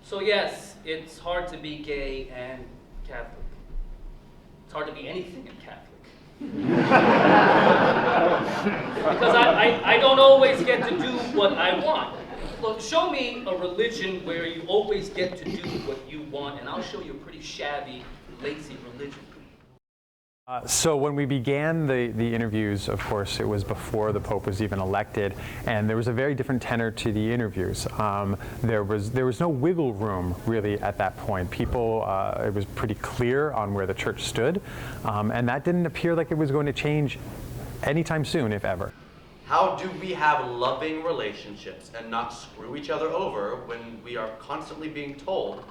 So yes, it's hard to be gay and Catholic. It's hard to be anything and Catholic. Because I don't always get to do what I want. Look, show me a religion where you always get to do what you want, and I'll show you a pretty shabby, lazy religion. So when we began the interviews, of course, it was before the Pope was even elected, and there was a very different tenor to the interviews. There was no wiggle room really at that point. People, it was pretty clear on where the church stood, and that didn't appear like it was going to change anytime soon, if ever. How do we have loving relationships and not screw each other over when we are constantly being told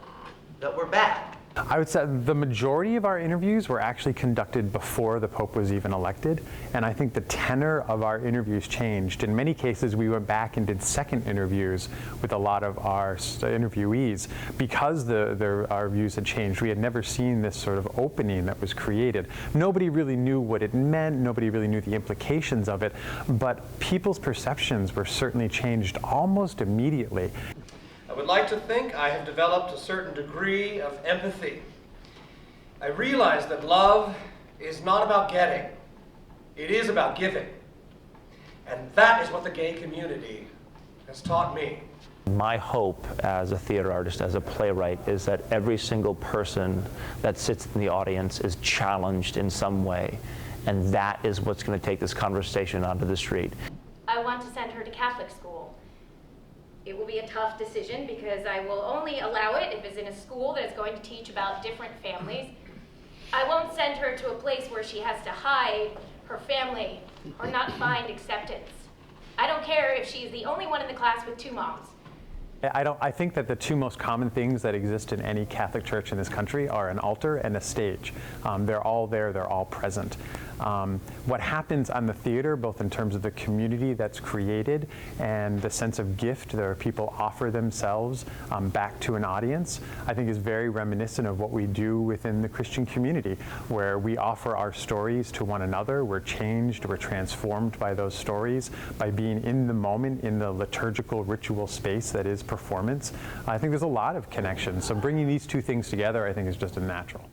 that we're bad? I would say the majority of our interviews were actually conducted before the Pope was even elected, and I think the tenor of our interviews changed. In many cases, we went back and did second interviews with a lot of our interviewees because our views had changed. We had never seen this sort of opening that was created. Nobody really knew what it meant, nobody really knew the implications of it, but people's perceptions were certainly changed almost immediately. I would like to think I have developed a certain degree of empathy. I realize that love is not about getting, it is about giving. And that is what the gay community has taught me. My hope as a theater artist, as a playwright, is that every single person that sits in the audience is challenged in some way. And that is what's going to take this conversation onto the street. I want to send her to Catholic school. It will be a tough decision because I will only allow it if it's in a school that is going to teach about different families. I won't send her to a place where she has to hide her family or not find acceptance. I don't care if she's the only one in the class with two moms. I think that the two most common things that exist in any Catholic church in this country are an altar and a stage. They're all there, they're all present. What happens on the theater, both in terms of the community that's created and the sense of gift that people offer themselves back to an audience, I think is very reminiscent of what we do within the Christian community, where we offer our stories to one another. We're changed, we're transformed by those stories, by being in the moment, in the liturgical ritual space that is performance. I think there's a lot of connection. So bringing these two things together, I think, is just a natural.